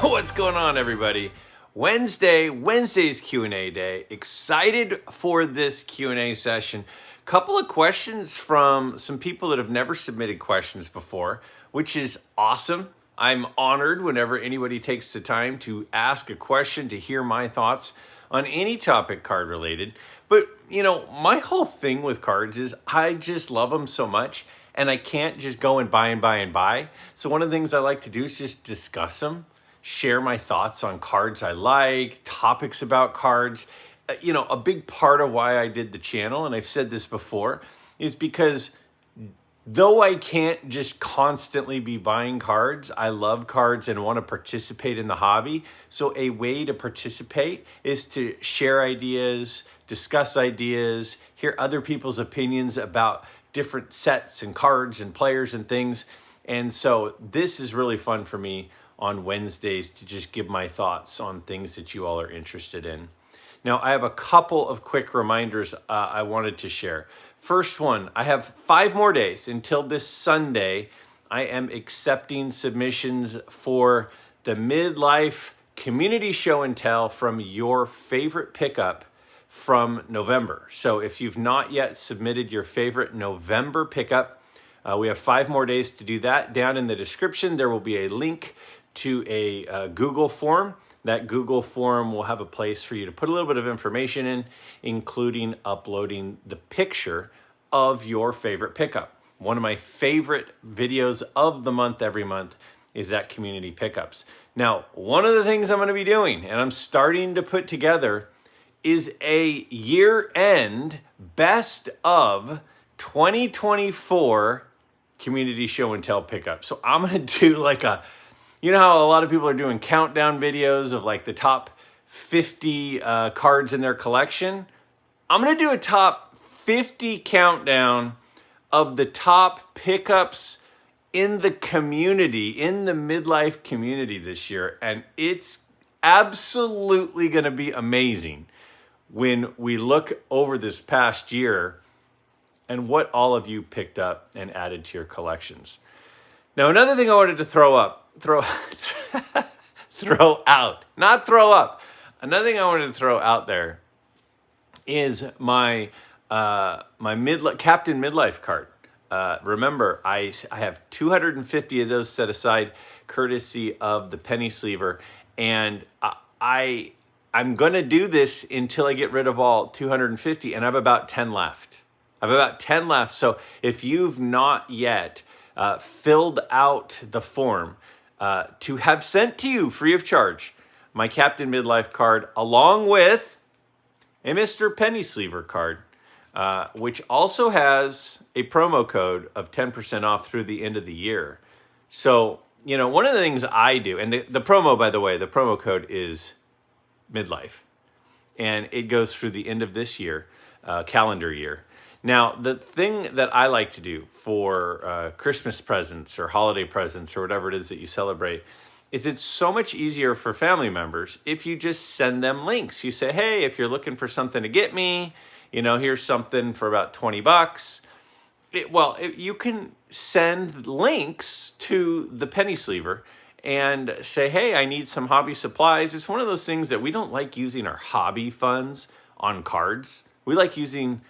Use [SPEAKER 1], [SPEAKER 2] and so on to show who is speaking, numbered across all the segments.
[SPEAKER 1] What's going on, everybody? Wednesday's Q&A day. Excited for this Q&A session. Couple of questions from some people that have never submitted questions before, which is awesome. I'm honored whenever anybody takes the time to ask a question, to hear my thoughts on any topic card related. But, my whole thing with cards is I just love them so much, and I can't just go and buy. So one of the things I like to do is just discuss them, share my thoughts on cards I like, topics about cards. A big part of why I did the channel, and I've said this before, is because though I can't just constantly be buying cards, I love cards and want to participate in the hobby. So a way to participate is to share ideas, discuss ideas, hear other people's opinions about different sets and cards and players and things. And so this is really fun for me on Wednesdays to just give my thoughts on things that you all are interested in. Now, I have a couple of quick reminders I wanted to share. First one, I have 5 more days until this Sunday. I am accepting submissions for the Midlife Community Show and Tell from your favorite pickup from November. So if you've not yet submitted your favorite November pickup, we have 5 more days to do that. Down in the description, there will be a link to a Google form. That Google form will have a place for you to put a little bit of information in, including uploading the picture of your favorite pickup. One of my favorite videos of the month every month is at Community Pickups. Now, one of the things I'm going to be doing, and I'm starting to put together, is a year-end best of 2024 Community Show and Tell pickup. So I'm going to do like you know how a lot of people are doing countdown videos of like the top 50 cards in their collection? I'm going to do a top 50 countdown of the top pickups in the community, in the midlife community this year. And it's absolutely going to be amazing when we look over this past year and what all of you picked up and added to your collections. Now, another thing I wanted to Another thing I wanted to throw out there is my Captain Midlife card. Remember, I have 250 of those set aside, courtesy of the penny sleever, and I'm gonna do this until I get rid of all 250, and I have about 10 left. So if you've not yet filled out the form to have sent to you free of charge my Captain Midlife card, along with a Mr. Penny Sleever card, which also has a promo code of 10% off through the end of the year. So, one of the things I do, and the promo, by the way, the promo code is Midlife, and it goes through the end of this year, calendar year. Now, the thing that I like to do for Christmas presents or holiday presents or whatever it is that you celebrate is it's so much easier for family members if you just send them links. You say, hey, if you're looking for something to get me, here's something for about $20. You can send links to the penny sleever and say, hey, I need some hobby supplies. It's one of those things that we don't like using our hobby funds on cards. We like using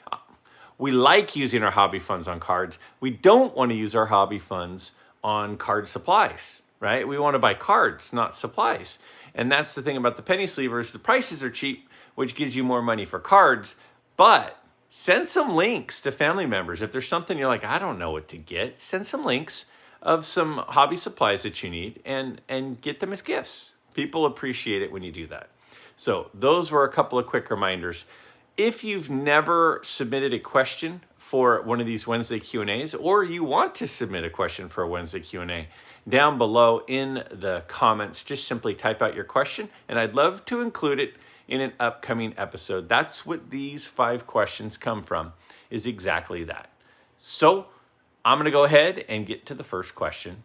[SPEAKER 1] our hobby funds on cards. We don't want to use our hobby funds on card supplies, right? We want to buy cards, not supplies. And that's the thing about the penny sleevers. The prices are cheap, which gives you more money for cards. But send some links to family members. If there's something you're like, I don't know what to get, send some links of some hobby supplies that you need and get them as gifts. People appreciate it when you do that. So those were a couple of quick reminders. If you've never submitted a question for one of these Wednesday Q&As, or you want to submit a question for a Wednesday Q&A, down below in the comments, just simply type out your question, and I'd love to include it in an upcoming episode. That's what these 5 questions come from, is exactly that. So I'm going to go ahead and get to the first question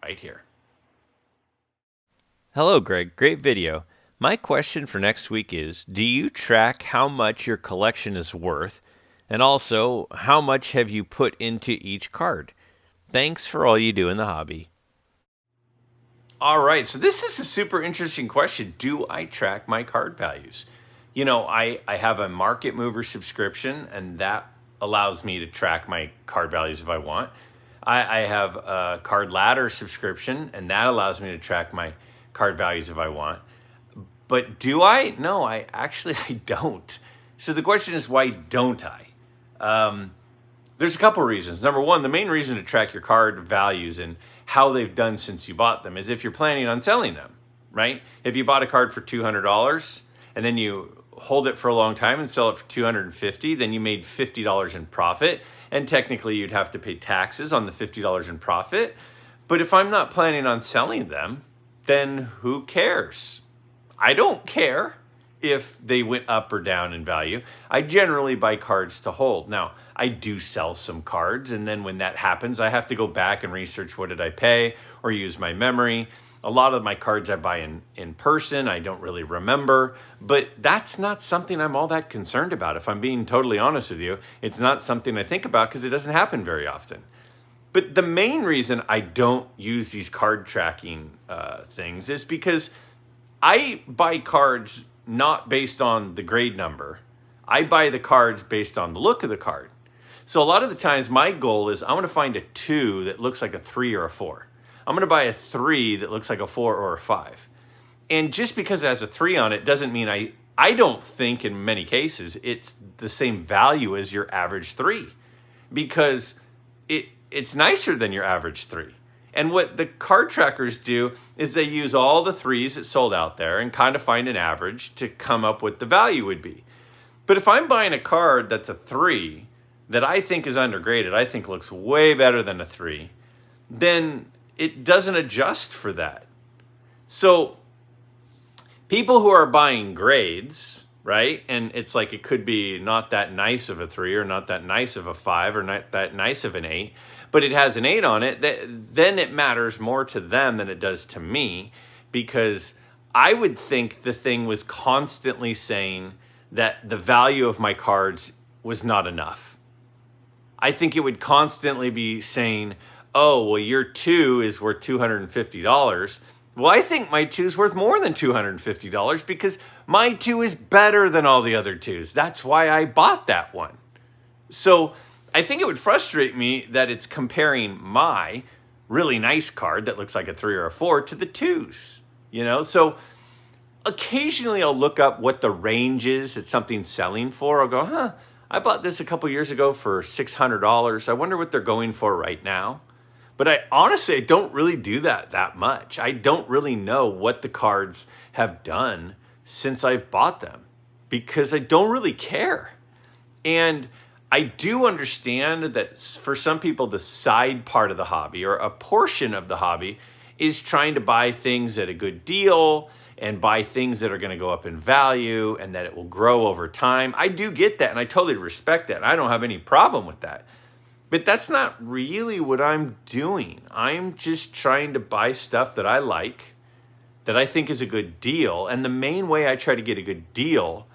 [SPEAKER 1] right here. Hello, Greg. Great video. My question for next week is, do you track how much your collection is worth? And also, how much have you put into each card? Thanks for all you do in the hobby. All right, so this is a super interesting question. Do I track my card values? I have a Market Mover subscription, and that allows me to track my card values if I want. I have a Card Ladder subscription, and that allows me to track my card values if I want. But do I? No, I don't. So the question is, why don't I? There's a couple reasons. Number one, the main reason to track your card values and how they've done since you bought them is if you're planning on selling them, right? If you bought a card for $200 and then you hold it for a long time and sell it for $250, then you made $50 in profit. And technically you'd have to pay taxes on the $50 in profit. But if I'm not planning on selling them, then who cares? I don't care if they went up or down in value. I generally buy cards to hold. Now, I do sell some cards, and then when that happens, I have to go back and research what did I pay or use my memory. A lot of my cards I buy in person. I don't really remember, but that's not something I'm all that concerned about. If I'm being totally honest with you, it's not something I think about because it doesn't happen very often. But the main reason I don't use these card tracking things is because I buy cards not based on the grade number. I buy the cards based on the look of the card. So a lot of the times my goal is I want to find a 2 that looks like a 3 or a 4. I'm going to buy a 3 that looks like a 4 or a 5. And just because it has a 3 on it doesn't mean I don't think in many cases it's the same value as your average 3, because it's nicer than your average 3. And what the card trackers do is they use all the 3s that sold out there and kind of find an average to come up with the value would be. But if I'm buying a card that's a 3 that I think is undergraded, I think looks way better than a 3, then it doesn't adjust for that. So people who are buying grades, right? And it's like it could be not that nice of a 3 or not that nice of a 5 or not that nice of an 8, but it has an 8 on it, then it matters more to them than it does to me, because I would think the thing was constantly saying that the value of my cards was not enough. I think it would constantly be saying, oh, well, your 2 is worth $250. Well, I think my 2 is worth more than $250 because my 2 is better than all the other 2s. That's why I bought that one. So I think it would frustrate me that it's comparing my really nice card that looks like a 3 or a 4 to the 2s, So occasionally I'll look up what the range is that something's selling for. I'll go, I bought this a couple years ago for $600. I wonder what they're going for right now. But I honestly don't really do that much. I don't really know what the cards have done since I've bought them because I don't really care. And I do understand that for some people, the side part of the hobby or a portion of the hobby is trying to buy things at a good deal and buy things that are going to go up in value and that it will grow over time. I do get that, and I totally respect that. I don't have any problem with that. But that's not really what I'm doing. I'm just trying to buy stuff that I like, that I think is a good deal. And the main way I try to get a good deal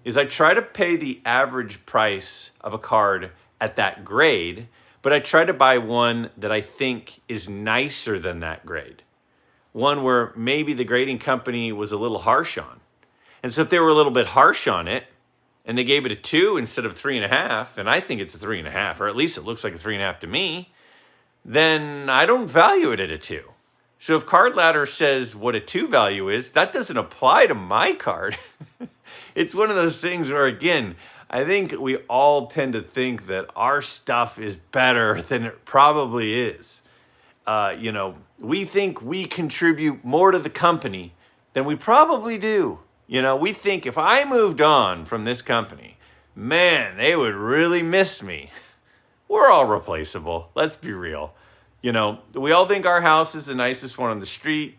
[SPEAKER 1] is I try to pay the average price of a card at that grade, but I try to buy one that I think is nicer than that grade. One where maybe the grading company was a little harsh on. And so if they were a little bit harsh on it and they gave it a 2 instead of 3.5, and I think it's a 3.5, or at least it looks like a 3.5 to me, then I don't value it at a 2. So if Card Ladder says what a 2 value is, that doesn't apply to my card. It's one of those things where, again, I think we all tend to think that our stuff is better than it probably is. We think we contribute more to the company than we probably do. We think if I moved on from this company, man, they would really miss me. We're all replaceable. Let's be real. We all think our house is the nicest one on the street.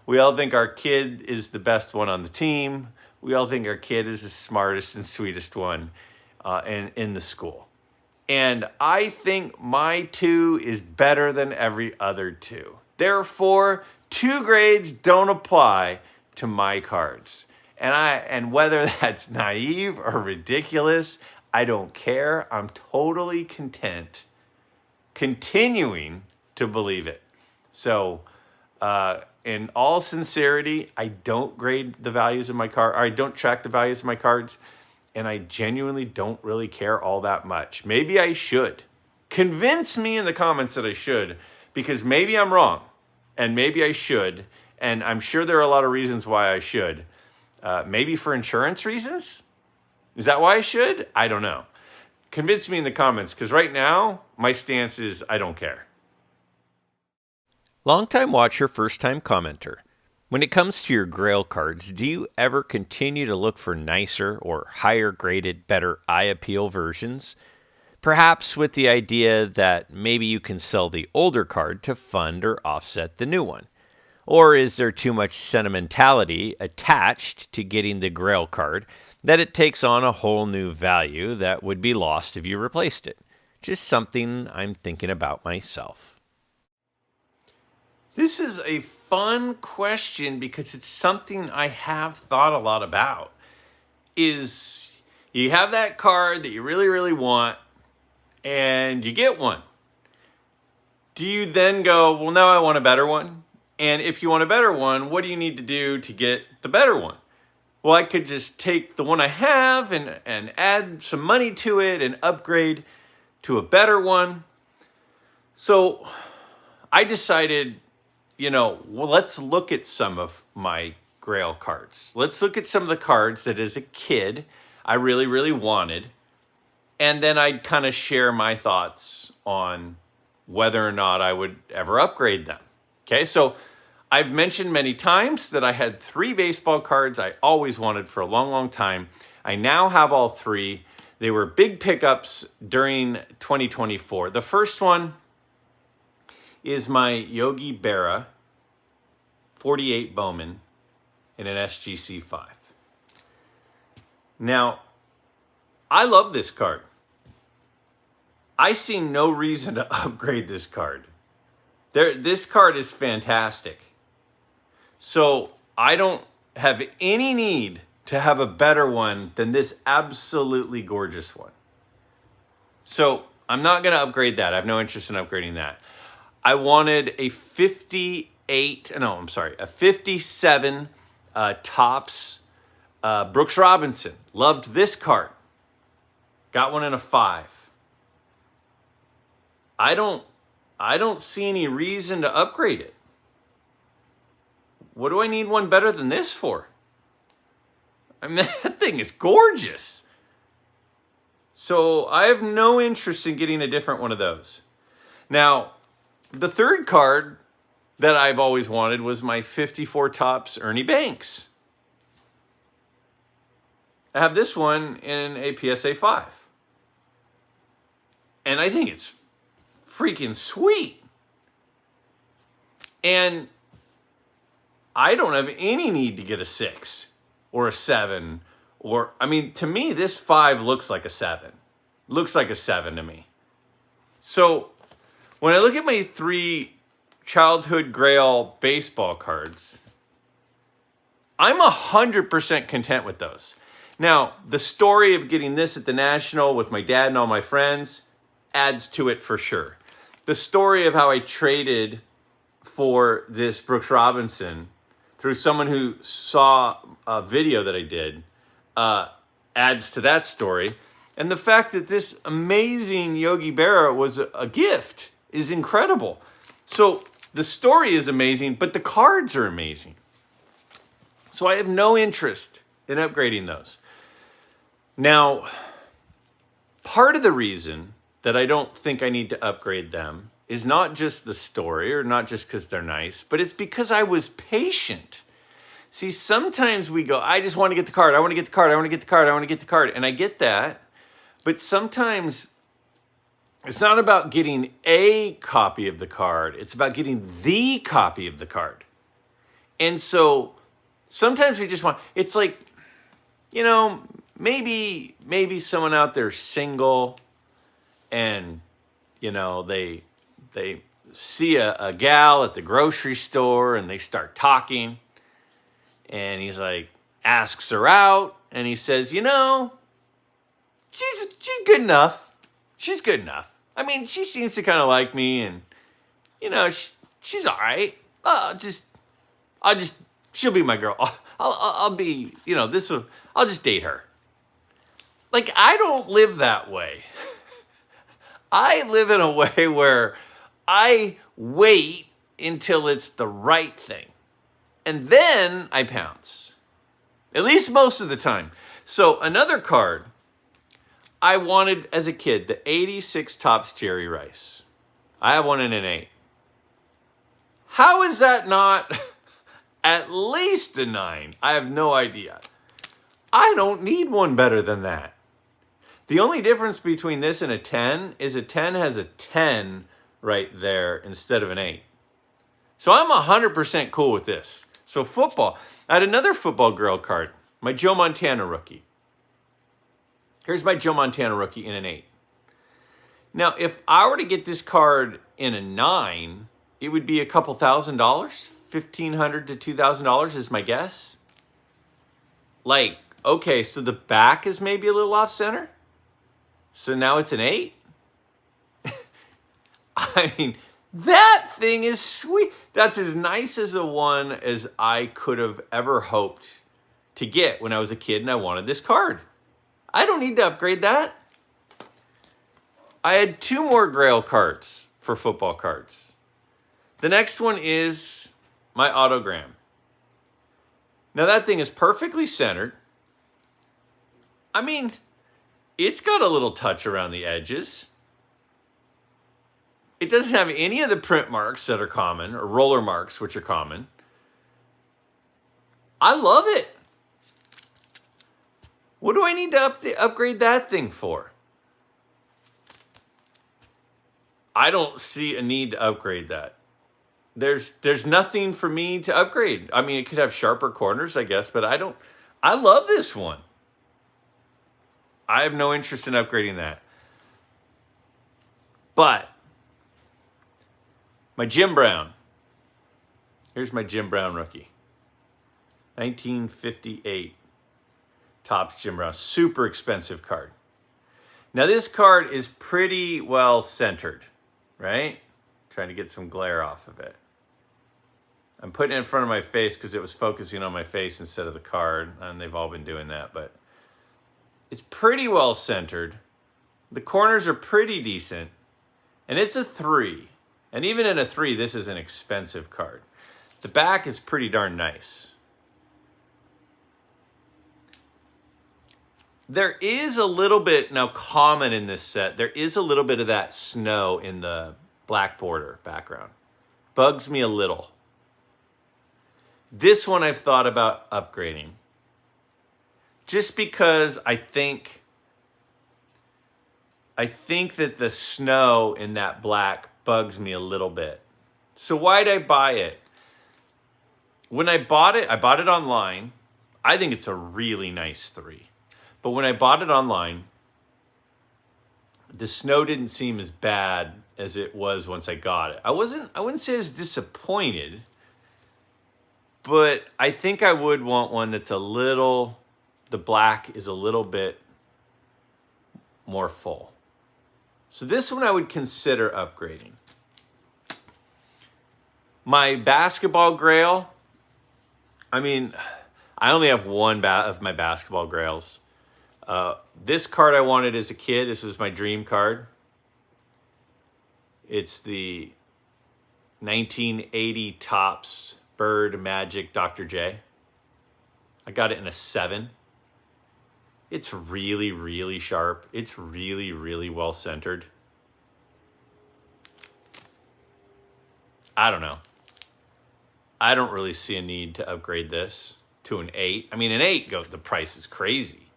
[SPEAKER 1] We all think our kid is the best one on the team. We all think our kid is the smartest and sweetest one in the school. And I think my 2 is better than every other 2. Therefore, 2 grades don't apply to my cards. And whether that's naive or ridiculous, I don't care. I'm totally content continuing to believe it. So in all sincerity, I don't grade the values of my card, or I don't track the values of my cards, and I genuinely don't really care all that much. Maybe I should. Convince me in the comments that I should, because maybe I'm wrong, and maybe I should, and I'm sure there are a lot of reasons why I should. Maybe for insurance reasons? Is that why I should? I don't know. Convince me in the comments, because right now, my stance is I don't care. Longtime watcher, first-time commenter. When it comes to your Grail cards, do you ever continue to look for nicer or higher graded, better eye appeal versions? Perhaps with the idea that maybe you can sell the older card to fund or offset the new one. Or is there too much sentimentality attached to getting the Grail card that it takes on a whole new value that would be lost if you replaced it? Just something I'm thinking about myself. This is a fun question because it's something I have thought a lot about. Is you have that card that you really, really want, and you get one. Do you then go, well, now I want a better one? And if you want a better one, what do you need to do to get the better one? Well, I could just take the one I have and add some money to it and upgrade to a better one. So I decided, well, let's look at some of my Grail cards. Let's look at some of the cards that as a kid I really, really wanted. And then I'd kind of share my thoughts on whether or not I would ever upgrade them. Okay, so I've mentioned many times that I had 3 baseball cards I always wanted for a long, long time. I now have all 3. They were big pickups during 2024. The first one is my Yogi Berra 48 Bowman in an SGC 5. Now, I love this card. I see no reason to upgrade this card. This card is fantastic. So I don't have any need to have a better one than this absolutely gorgeous one. So I'm not going to upgrade that. I have no interest in upgrading that. I wanted a 57 Topps Brooks Robinson. Loved this card. Got one in a 5. I don't see any reason to upgrade it. What do I need one better than this for? I mean, that thing is gorgeous. So I have no interest in getting a different one of those. Now, the third card that I've always wanted was my 54 Topps Ernie Banks. I have this one in a PSA 5. And I think it's freaking sweet. And I don't have any need to get a 6 or a 7 to me, this 5 looks like a 7. Looks like a 7 to me. So when I look at my 3 childhood Grail baseball cards, I'm 100% content with those. Now, the story of getting this at the National with my dad and all my friends adds to it for sure. The story of how I traded for this Brooks Robinson through someone who saw a video that I did adds to that story. And the fact that this amazing Yogi Berra was a gift is incredible. So the story is amazing, but the cards are amazing. So I have no interest in upgrading those. Now, part of the reason that I don't think I need to upgrade them is not just the story or not just because they're nice, but it's because I was patient. See, sometimes we go, I just want to get the card. I want to get the card. I want to get the card. I want to get the card. And I get that. But sometimes it's not about getting a copy of the card. It's about getting the copy of the card. And so sometimes we just want, it's like, maybe someone out there single and, they see a gal at the grocery store and they start talking. And he's like, asks her out. And he says, she's good enough. She's good enough. I mean, she seems to kind of like me. And, she's all right. she'll be my girl. I'll be, I'll just date her. Like, I don't live that way. I live in a way where I wait until it's the right thing. And then I pounce. At least most of the time. So another card I wanted as a kid, the 86 Topps Jerry Rice. I have one in an 8. How is that not at least a 9? I have no idea. I don't need one better than that. The only difference between this and a 10 is a 10 has a 10 right there instead of an 8. So I'm 100% cool with this. So football. I had another football Grail card. My Joe Montana rookie. Here's my Joe Montana rookie in an 8. Now, if I were to get this card in a 9, it would be a couple $1,000. $1,500 to $2,000 is my guess. Like, okay, so the back is maybe a little off center. So now it's an 8? I mean, that thing is sweet. That's as nice as a one as I could have ever hoped to get when I was a kid and I wanted this card. I don't need to upgrade that. I had 2 more Grail cards for football cards. The next one is my autogram. Now that thing is perfectly centered. I mean, it's got a little touch around the edges. It doesn't have any of the print marks that are common, or roller marks, which are common. I love it. What do I need to upgrade that thing for? I don't see a need to upgrade that. There's nothing for me to upgrade. I mean, it could have sharper corners, I guess, but I love this one. I have no interest in upgrading that. But my Jim Brown. Here's my Jim Brown rookie. 1958. Topps Jim Brown. Super expensive card. Now this card is pretty well centered, right? Trying to get some glare off of it. I'm putting it in front of my face because it was focusing on my face instead of the card, and they've all been doing that, but it's pretty well centered. The corners are pretty decent, and it's a 3. And even in a 3, this is an expensive card. The back is pretty darn nice. There is a little bit, now common in this set, there is a little bit of that snow in the black border background. Bugs me a little. This one I've thought about upgrading. Just because I think that the snow in that black bugs me a little bit. So why'd I buy it? When I bought it online. I think it's a really nice 3. But when I bought it online, the snow didn't seem as bad as it was once I got it. I wouldn't say I was disappointed, but I think I would want one that's the black is a little bit more full. So this one I would consider upgrading. My basketball Grail, I mean, I only have one of my basketball Grails. This card I wanted as a kid. This was my dream card. It's the 1980 Topps Bird Magic Dr. J. I got it in a 7. It's really, really sharp. It's really, really well centered. I don't know. I don't really see a need to upgrade this to an 8. I mean, an 8, the price is crazy.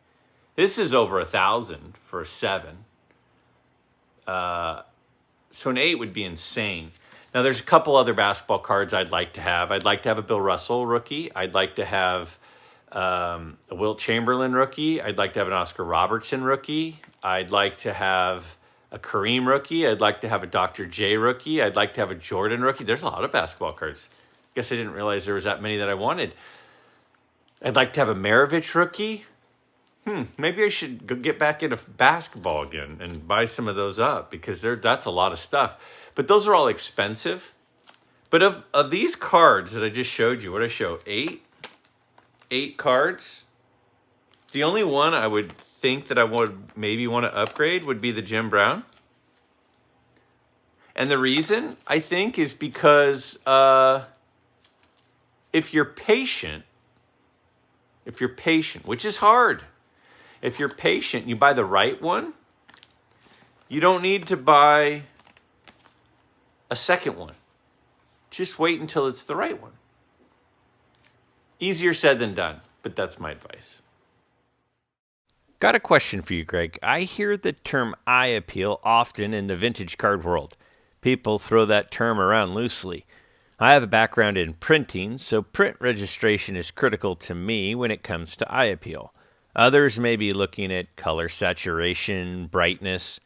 [SPEAKER 1] This is over $1,000 for a 7. So an 8 would be insane. Now, there's a couple other basketball cards I'd like to have. I'd like to have a Bill Russell rookie. I'd like to have a Wilt Chamberlain rookie. I'd like to have an Oscar Robertson rookie. I'd like to have a Kareem rookie. I'd like to have a Dr. J rookie. I'd like to have a Jordan rookie. There's a lot of basketball cards. I guess I didn't realize there was that many that I wanted. I'd like to have a Maravich rookie. Maybe I should go get back into basketball again and buy some of those up because that's a lot of stuff. But those are all expensive. But of these cards that I just showed you, what I show, eight cards. The only one I would think that I would maybe want to upgrade would be the Jim Brown. And the reason, I think, is because if you're patient, which is hard, if you're patient, you buy the right one, you don't need to buy a second one. Just wait until it's the right one. Easier said than done, but that's my advice. Got a question for you, Greg. I hear the term eye appeal often in the vintage card world. People throw that term around loosely. I have a background in printing, so print registration is critical to me when it comes to eye appeal. Others may be looking at color saturation, brightness.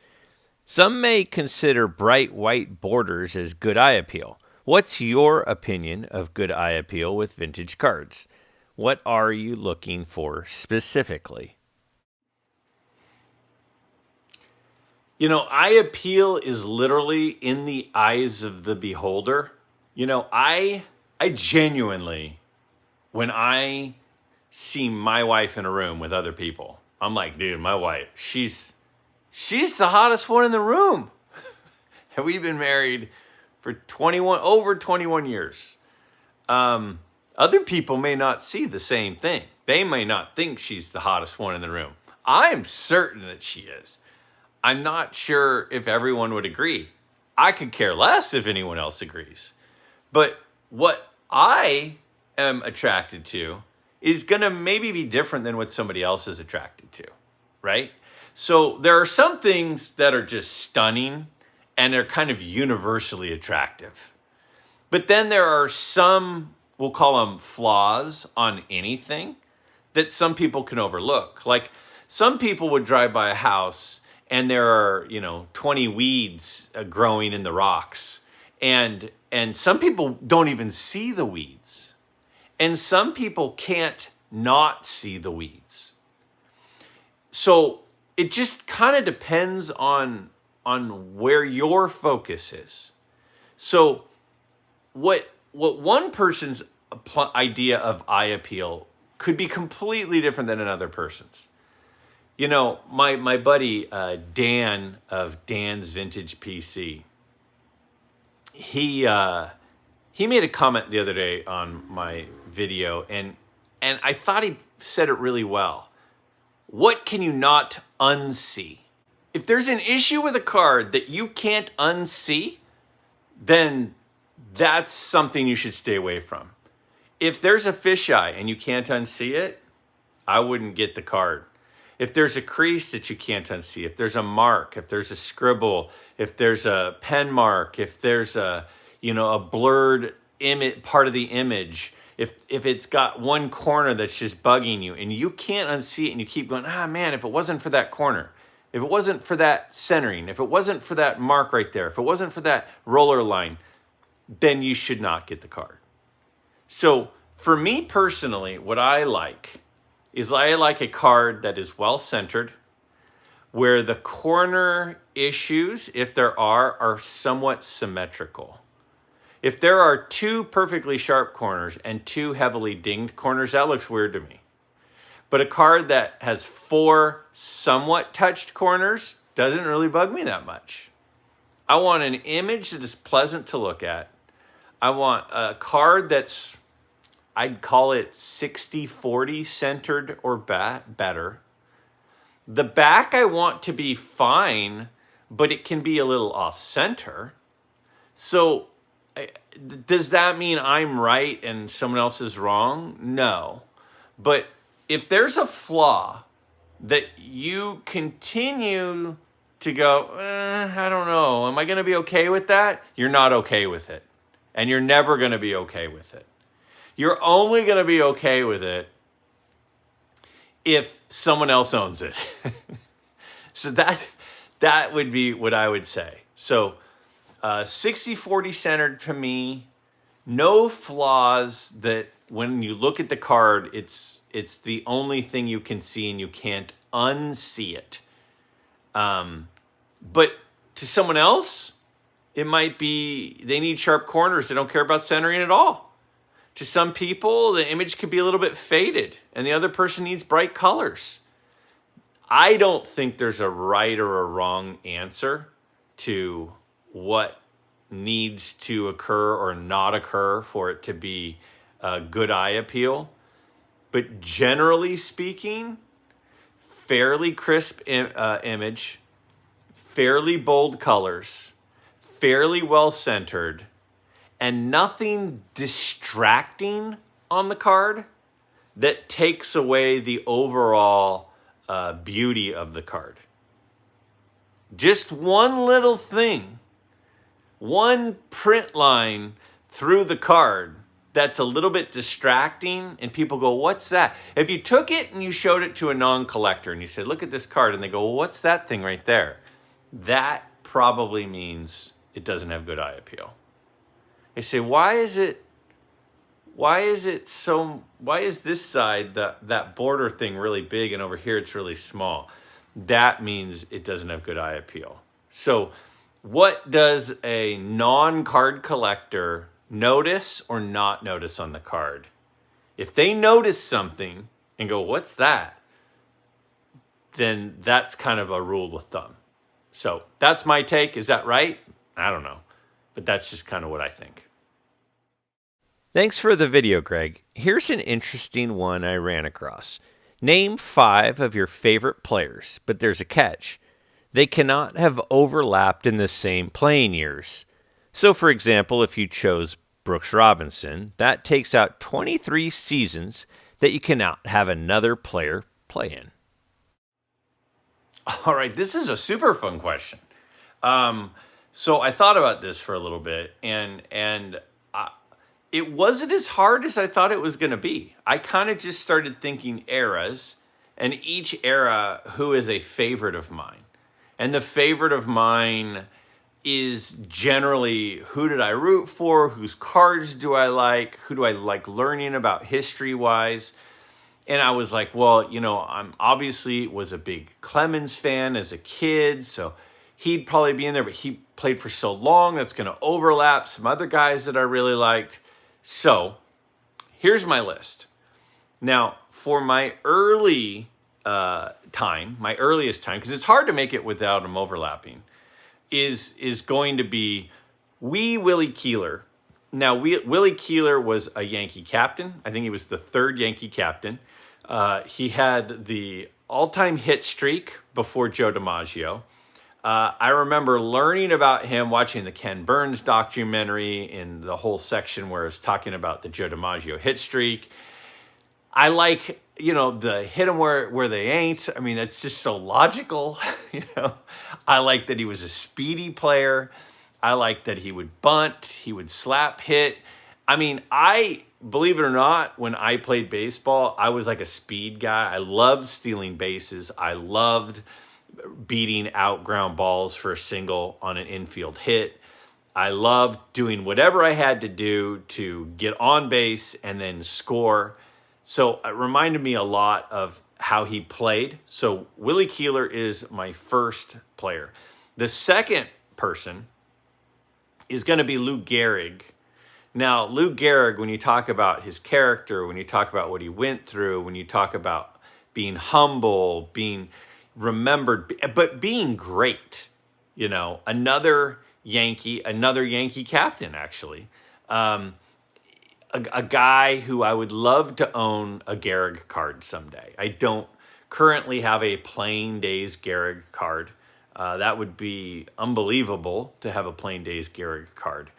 [SPEAKER 1] Some may consider bright white borders as good eye appeal. What's your opinion of good eye appeal with vintage cards? What are you looking for specifically? You know, eye appeal is literally in the eyes of the beholder. You know, I genuinely, when I see my wife in a room with other people, I'm like, dude, my wife, she's the hottest one in the room. And we've been married for over 21 years. Other people may not see the same thing. They may not think she's the hottest one in the room. I'm certain that she is. I'm not sure if everyone would agree. I could care less if anyone else agrees. But what I am attracted to is going to maybe be different than what somebody else is attracted to, right? So there are some things that are just stunning and they're kind of universally attractive. But then there are some, we'll call them flaws on anything that some people can overlook. Like some people would drive by a house and there are, 20 weeds growing in the rocks. And some people don't even see the weeds. And some people can't not see the weeds. So it just kind of depends on where your focus is. So what one person's idea of eye appeal could be completely different than another person's. You know, my buddy Dan of Dan's Vintage PC, he made a comment the other day on my video, and I thought he said it really well. What can you not unsee? If there's an issue with a card that you can't unsee, then that's something you should stay away from. If there's a fisheye and you can't unsee it, I wouldn't get the card. If there's a crease that you can't unsee, if there's a mark, if there's a scribble, if there's a pen mark, if there's a blurred part of the image, if it's got one corner that's just bugging you and you can't unsee it and you keep going, man, if it wasn't for that corner, if it wasn't for that centering, if it wasn't for that mark right there, if it wasn't for that roller line, then you should not get the card. So for me personally, what I like is I like a card that is well-centered, where the corner issues, if there are somewhat symmetrical. If there are two perfectly sharp corners and two heavily dinged corners, that looks weird to me. But a card that has 4 somewhat touched corners doesn't really bug me that much. I want an image that is pleasant to look at. I want a card that's, I'd call it 60-40 centered or better. The back I want to be fine, but it can be a little off center. So does that mean I'm right and someone else is wrong? No. But if there's a flaw that you continue to go, I don't know, am I going to be okay with that? You're not okay with it. And you're never going to be okay with it. You're only going to be okay with it if someone else owns it. So that would be what I would say. So 60-40 centered to me, no flaws that when you look at the card, it's the only thing you can see and you can't unsee it. But to someone else, It might be they need sharp corners. They don't care about centering at all. To some people, the image could be a little bit faded, and the other person needs bright colors. I don't think there's a right or a wrong answer to what needs to occur or not occur for it to be a good eye appeal. But generally speaking, fairly crisp image, fairly bold colors, fairly well centered, and nothing distracting on the card that takes away the overall beauty of the card. Just one little thing, one print line through the card that's a little bit distracting, and people go, what's that? If you took it and you showed it to a non-collector and you said, look at this card, and they go, well, what's that thing right there? That probably means it doesn't have good eye appeal. They say, why is this side, that border thing really big and over here it's really small? That means it doesn't have good eye appeal. So what does a non-card collector notice or not notice on the card? If they notice something and go, what's that? Then that's kind of a rule of thumb. So that's my take. Is that right? I don't know. But that's just kind of what I think. Thanks for the video, Greg. Here's an interesting one I ran across. Name 5 of your favorite players, but there's a catch. They cannot have overlapped in the same playing years. So, for example, if you chose Brooks Robinson, that takes out 23 seasons that you cannot have another player play in. All right, this is a super fun question. So I thought about this for a little bit, and it wasn't as hard as I thought it was going to be. I kind of just started thinking eras, and each era, who is a favorite of mine. And the favorite of mine is generally, who did I root for? Whose cards do I like? Who do I like learning about history-wise? And I was like, well, I'm obviously was a big Clemens fan as a kid, so he'd probably be in there, but he played for so long, that's going to overlap some other guys that I really liked. So here's my list. Now, for my earliest time, because it's hard to make it without them overlapping, is going to be Willie Keeler. Now, Willie Keeler was a Yankee captain. I think he was the 3rd Yankee captain. He had the all-time hit streak before Joe DiMaggio. I remember learning about him watching the Ken Burns documentary in the whole section where it's talking about the Joe DiMaggio hit streak. I like, the hit them where they ain't. I mean, that's just so logical. I like that he was a speedy player. I like that he would bunt, he would slap hit. I mean, believe it or not, when I played baseball, I was like a speed guy. I loved stealing bases. I loved beating out ground balls for a single on an infield hit. I loved doing whatever I had to do to get on base and then score. So it reminded me a lot of how he played. So Willie Keeler is my first player. The second person is going to be Lou Gehrig. Now, Lou Gehrig, when you talk about his character, when you talk about what he went through, when you talk about being humble, being remembered, but being great, another Yankee captain, actually. A guy who I would love to own a Gehrig card someday. I don't currently have a Plain Days Gehrig card. That would be unbelievable to have a Plain Days Gehrig card.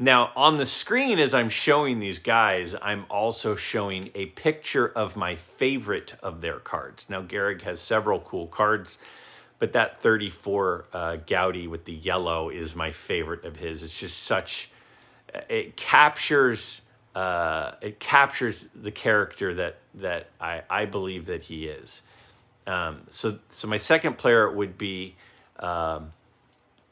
[SPEAKER 1] Now, on the screen, as I'm showing these guys, I'm also showing a picture of my favorite of their cards. Now, Gehrig has several cool cards, but that 34 Gaudy with the yellow is my favorite of his. It's just it captures the character that I believe that he is. So my second player would be Lou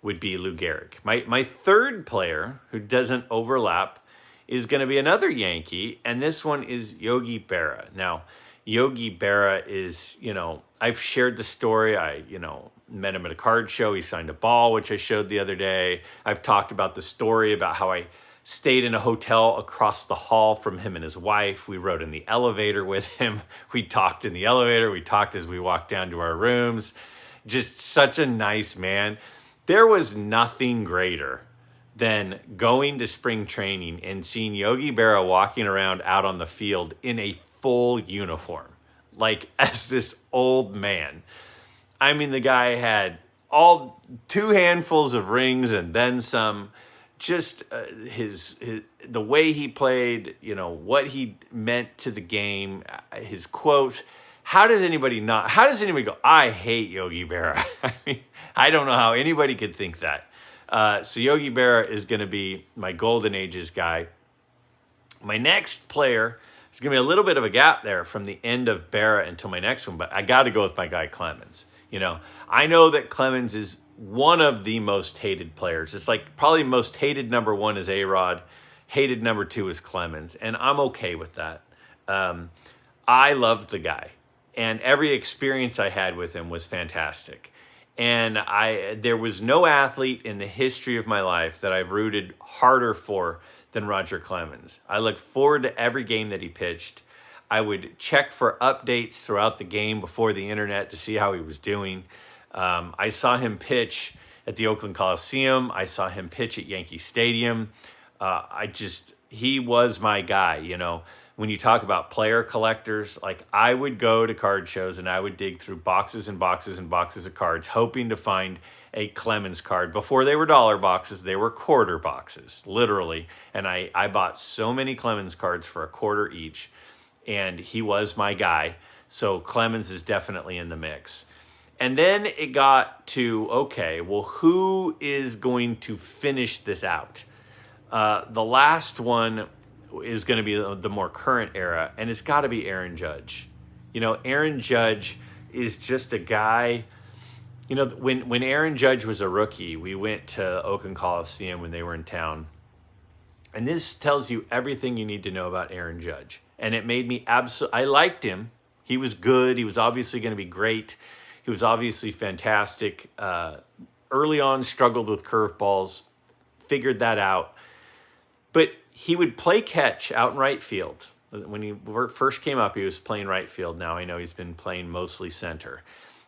[SPEAKER 1] Gehrig. My third player, who doesn't overlap, is going to be another Yankee, and this one is Yogi Berra. Now, Yogi Berra is, I've shared the story. I, met him at a card show. He signed a ball, which I showed the other day. I've talked about the story about how I stayed in a hotel across the hall from him and his wife. We rode in the elevator with him. We talked in the elevator. We talked as we walked down to our rooms. Just such a nice man. There was nothing greater than going to spring training and seeing Yogi Berra walking around out on the field in a full uniform, like as this old man. I mean, the guy had all 2 handfuls of rings and then some. Just his the way he played, what he meant to the game, his quotes. How does anybody go, I hate Yogi Berra? I mean, I don't know how anybody could think that. So Yogi Berra is going to be my Golden Ages guy. My next player, there's going to be a little bit of a gap there from the end of Berra until my next one, but I got to go with my guy Clemens. I know that Clemens is one of the most hated players. It's like probably most hated number 1 is A-Rod, hated number 2 is Clemens, and I'm okay with that. I loved the guy, and every experience I had with him was fantastic. And there was no athlete in the history of my life that I've rooted harder for than Roger Clemens. I looked forward to every game that he pitched. I would check for updates throughout the game before the internet to see how he was doing. I saw him pitch at the Oakland Coliseum. I saw him pitch at Yankee Stadium. He was my guy. When you talk about player collectors, like I would go to card shows and I would dig through boxes and boxes and boxes of cards, hoping to find a Clemens card. Before they were dollar boxes, they were quarter boxes, literally. And I bought so many Clemens cards for $0.25 each, and he was my guy. So Clemens is definitely in the mix. And then it got to, okay, well, who is going to finish this out? The last one is going to be the more current era, and it's got to be Aaron Judge. Aaron Judge is just a guy. When Aaron Judge was a rookie, we went to Oakland Coliseum when they were in town. And this tells you everything you need to know about Aaron Judge. And it made me I liked him. He was good. He was obviously going to be great. He was obviously fantastic. Early on, struggled with curveballs, figured that out. But he would play catch out in right field. When he first came up, he was playing right field. Now I know he's been playing mostly center.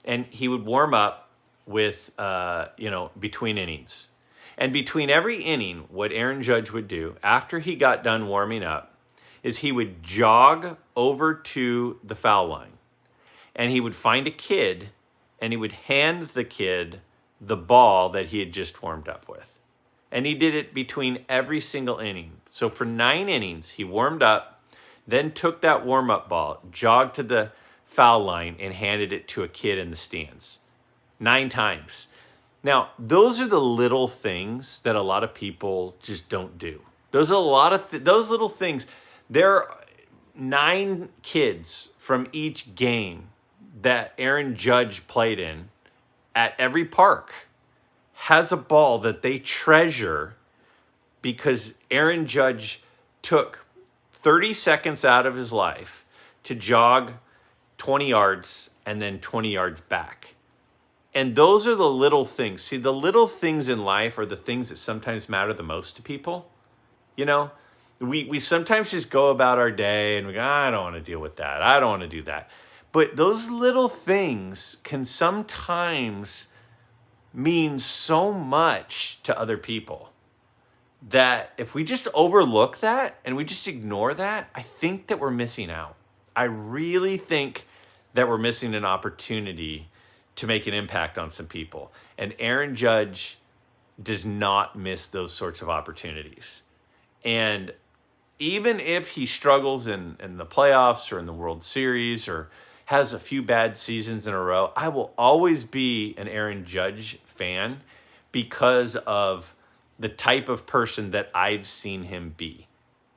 [SPEAKER 1] And he would warm up with, between innings. And between every inning, what Aaron Judge would do after he got done warming up is he would jog over to the foul line. And he would find a kid, and he would hand the kid the ball that he had just warmed up with. And he did it between every single inning. So for 9 innings, he warmed up, then took that warm-up ball, jogged to the foul line, and handed it to a kid in the stands. 9 times. Now, those are the little things that a lot of people just don't do. Those are those little things. There are 9 kids from each game that Aaron Judge played in at every park has a ball that they treasure because Aaron Judge took 30 seconds out of his life to jog 20 yards and then 20 yards back. And those are the little things. See, the little things in life are the things that sometimes matter the most to people. We sometimes just go about our day and we go, I don't want to deal with that. I don't want to do that. But those little things can sometimes mean so much to other people that if we just overlook that and we just ignore that, I think that we're missing out. I really think that we're missing an opportunity to make an impact on some people. And Aaron Judge does not miss those sorts of opportunities. And even if he struggles in the playoffs or in the World Series or has a few bad seasons in a row, I will always be an Aaron Judge fan because of the type of person that I've seen him be.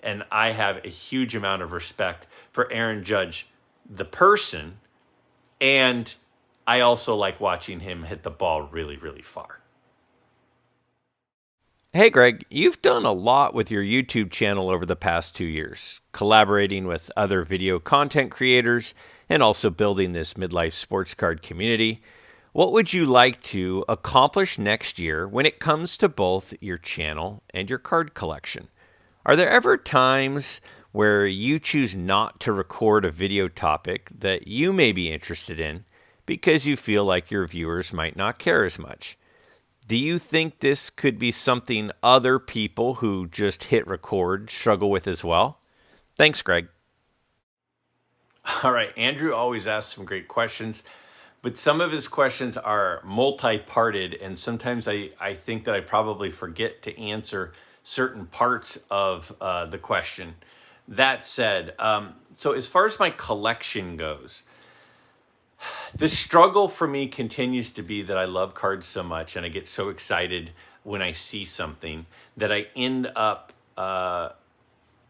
[SPEAKER 1] And I have a huge amount of respect for Aaron Judge, the person, and I also like watching him hit the ball really, really far. Hey, Greg, you've done a lot with your YouTube channel over the past 2 years, collaborating with other video content creators and also building this midlife sports card community. What would you like to accomplish next year when it comes to both your channel and your card collection? Are there ever times where you choose not to record a video topic that you may be interested in because you feel like your viewers might not care as much? Do you think this could be something other people who just hit record struggle with as well? Thanks, Greg. All right. Andrew always asks some great questions, but some of his questions are multi-parted, and sometimes I think that I probably forget to answer certain parts of the question. That said, so as far as my collection goes, the struggle for me continues to be that I love cards so much and I get so excited when I see something that I end up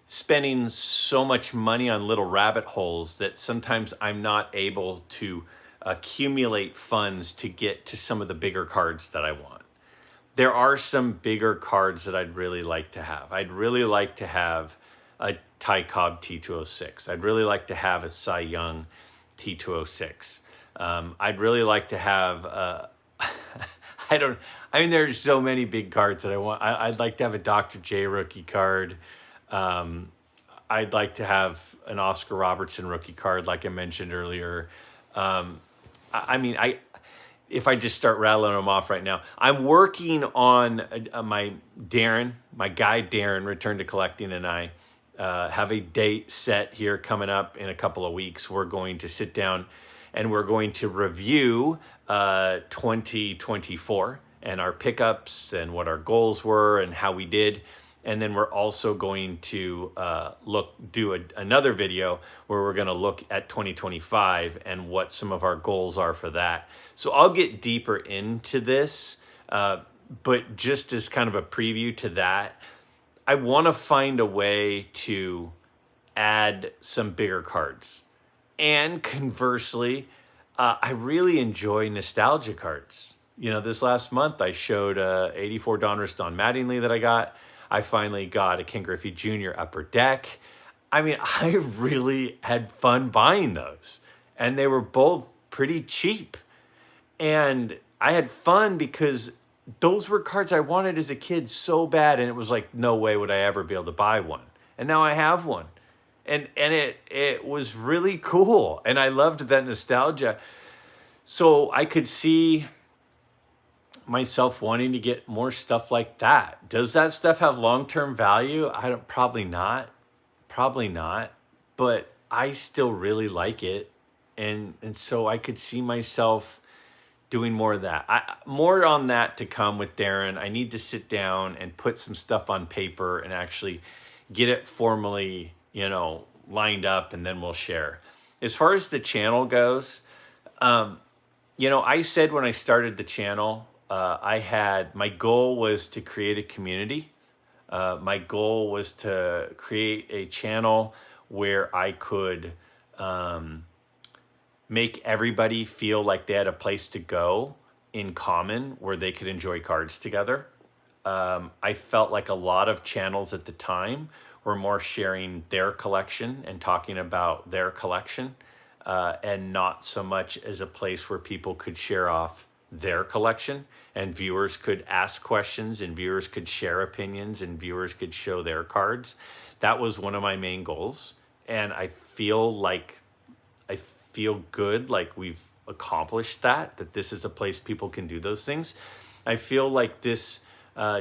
[SPEAKER 1] spending so much money on little rabbit holes that sometimes I'm not able to accumulate funds to get to some of the bigger cards that I want. There are some bigger cards that I'd really like to have. I'd really like to have a Ty Cobb T206. I'd really like to have a Cy Young T206. I'd really like to have, there's so many big cards that I want. I'd like to have a Dr. J rookie card. I'd like to have an Oscar Robertson rookie card, like I mentioned earlier. If I just start rattling them off right now, I'm working on my guy Darren, Return to Collecting, and I have a date set here coming up in a couple of weeks. We're going to sit down and we're going to review 2024 and our pickups and what our goals were and how we did. And then we're also going to do another video where we're going to look at 2025 and what some of our goals are for that. So I'll get deeper into this, but just as kind of a preview to that, I want to find a way to add some bigger cards. And conversely, I really enjoy nostalgia cards. You know, this last month I showed 84 Donruss Don Mattingly that I got. I finally got a Ken Griffey Jr. Upper Deck. I really had fun buying those. And they were both pretty cheap. And I had fun because those were cards I wanted as a kid so bad. And it was like, no way would I ever be able to buy one. And now I have one. And it was really cool. And I loved that nostalgia. So I could see myself wanting to get more stuff like that. Does that stuff have long-term value? Probably not. But I still really like it. And so I could see myself doing more of that. More on that to come with Darren. I need to sit down and put some stuff on paper and actually get it formally, lined up, and then we'll share. As far as the channel goes, I said when I started the channel, my goal was to create a community. My goal was to create a channel where I could make everybody feel like they had a place to go in common where they could enjoy cards together. I felt like a lot of channels at the time were more sharing their collection and talking about their collection, and not so much as a place where people could share off their collection and viewers could ask questions and viewers could share opinions and viewers could show their cards. That was one of my main goals. And I feel good, like we've accomplished that this is a place people can do those things. I feel like this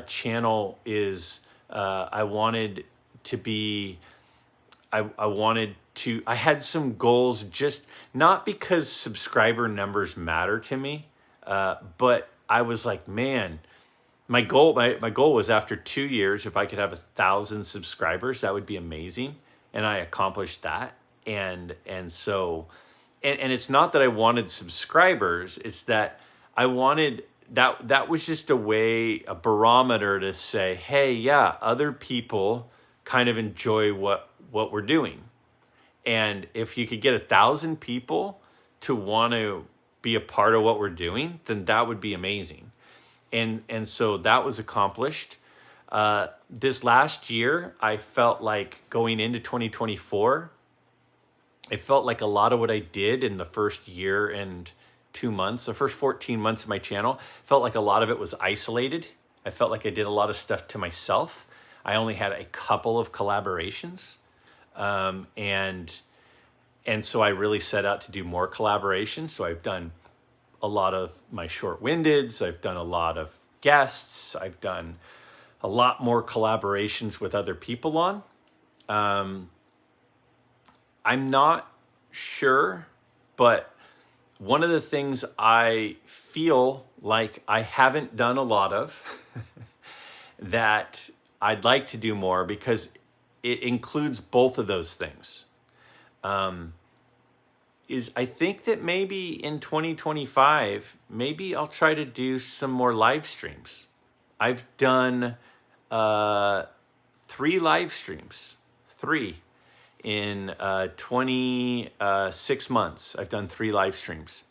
[SPEAKER 1] channel is, I had some goals, just not because subscriber numbers matter to me, but I was like, man, my goal was after 2 years, if I could have 1,000 subscribers, that would be amazing. And I accomplished that. And so it's not that I wanted subscribers, it's that I wanted that was just a barometer to say, hey, yeah, other people kind of enjoy what we're doing. And if you could get 1,000 people to want to be a part of what we're doing, then that would be amazing. And so that was accomplished. This last year, I felt like going into 2024, it felt like a lot of what I did in the first year and 2 months, the first 14 months of my channel, felt like a lot of it was isolated. I felt like I did a lot of stuff to myself. I only had a couple of collaborations. And so I really set out to do more collaborations. So I've done a lot of my short-windeds. I've done a lot of guests. I've done a lot more collaborations with other people on. I'm not sure, but one of the things I feel like I haven't done a lot of that I'd like to do more, because it includes both of those things, is I think that maybe in 2025, maybe I'll try to do some more live streams. I've done 3 live streams, 3 in 26 months. I've done 3 live streams.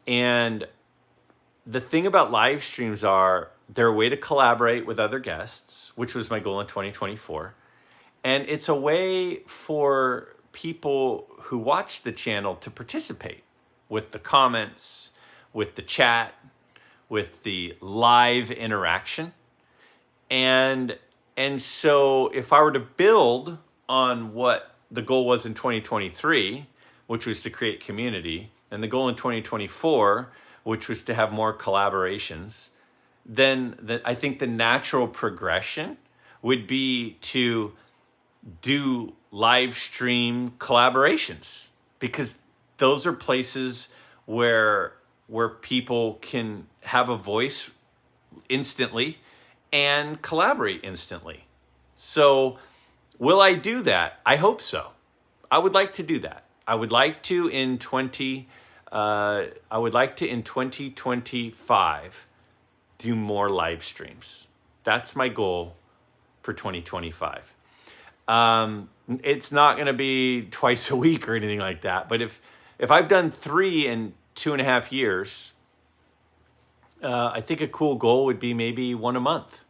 [SPEAKER 1] And the thing about live streams are they're a way to collaborate with other guests, which was my goal in 2024. And it's a way for people who watch the channel to participate with the comments, with the chat, with the live interaction. And so if I were to build on what the goal was in 2023, which was to create community, and the goal in 2024, which was to have more collaborations, then I think the natural progression would be to do live stream collaborations, because those are places where people can have a voice instantly and collaborate instantly. So will I do that? I hope so. I would like to do that. I would like to in 2025 do more live streams. That's my goal for 2025. It's not going to be twice a week or anything like that. But if I've done 3 in 2.5 years, I think a cool goal would be maybe 1 a month.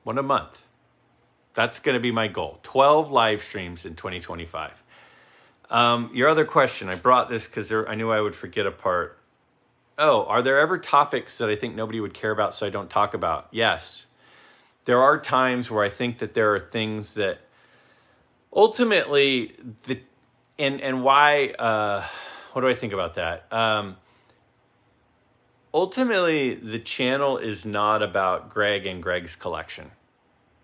[SPEAKER 1] 1 a month. That's going to be my goal. 12 live streams in 2025. Your other question, I brought this because I knew I would forget a part. Oh, are there ever topics that I think nobody would care about so I don't talk about? Yes. There are times where I think that there are things that ultimately, why, what do I think about that? Ultimately, the channel is not about Greg and Greg's collection.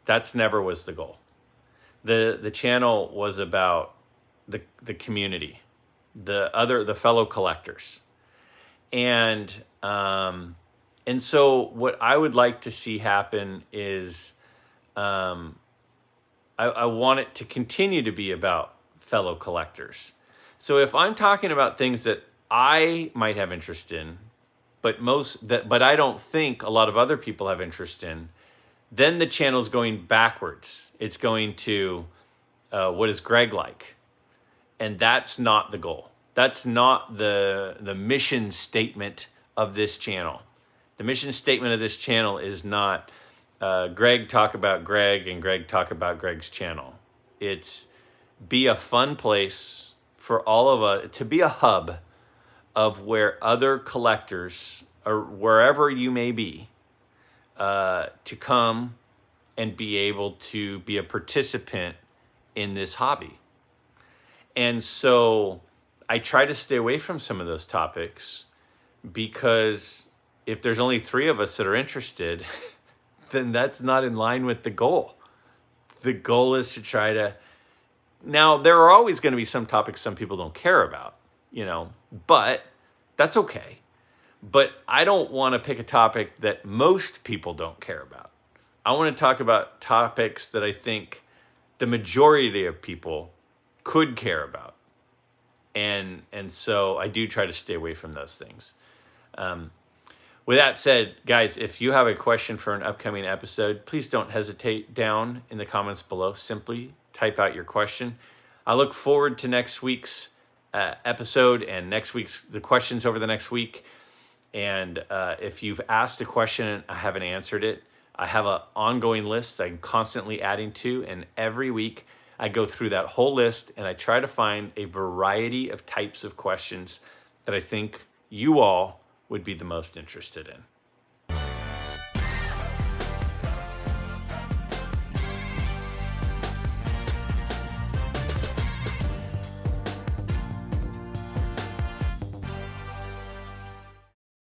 [SPEAKER 1] That's never was the goal. The channel was about the community, the fellow collectors. And so what I would like to see happen is I want it to continue to be about fellow collectors. So if I'm talking about things that I might have interest in, but I don't think a lot of other people have interest in, then the channel's going backwards. It's going to what is Greg like? And that's not the goal. That's not the mission statement of this channel. The mission statement of this channel is not Greg talk about Greg and Greg talk about Greg's channel. It's be a fun place for all of us, to be a hub of where other collectors, or wherever you may be, to come and be able to be a participant in this hobby. And so I try to stay away from some of those topics, because if there's only 3 of us that are interested, then that's not in line with the goal. The goal is to try to... Now, there are always going to be some topics some people don't care about, but that's okay. But I don't want to pick a topic that most people don't care about. I want to talk about topics that I think the majority of people could care about. And so I do try to stay away from those things. With that said, guys, if you have a question for an upcoming episode, please don't hesitate down in the comments below. Simply type out your question. I look forward to next week's episode and the questions over the next week. And if you've asked a question and I haven't answered it, I have an ongoing list I'm constantly adding to, and every week I go through that whole list and I try to find a variety of types of questions that I think you all would be the most interested in.